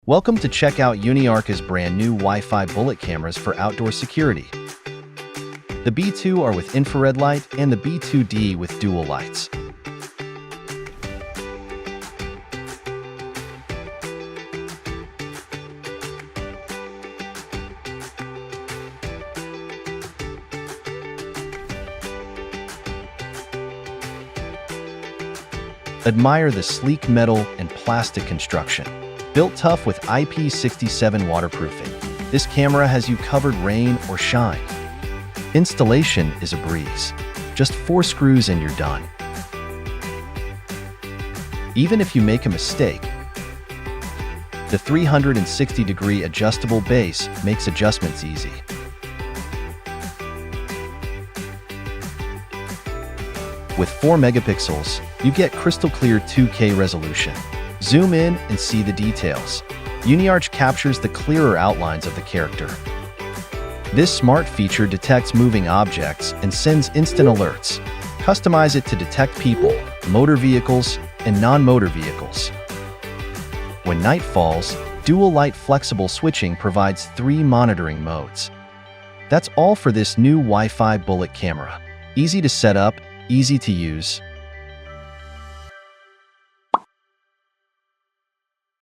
Welcome to check out Uniarch's brand new Wi-Fi bullet cameras for outdoor security. The B2 are with infrared light and the B2D with dual lights. Admire the sleek metal and plastic construction. Built tough with IP67 waterproofing, this camera has you covered rain or shine. Installation is a breeze. Just 4 screws and you're done. Even if you make a mistake, the 360-degree adjustable base makes adjustments easy. With 4 megapixels, you get crystal clear 2K resolution. Zoom in and see the details. Uniarch captures the clearer outlines of the character. This smart feature detects moving objects and sends instant alerts. Customize it to detect people, motor vehicles, and non-motor vehicles. When night falls, dual light flexible switching provides 3 monitoring modes. That's all for this new Wi-Fi bullet camera. Easy to set up, easy to use,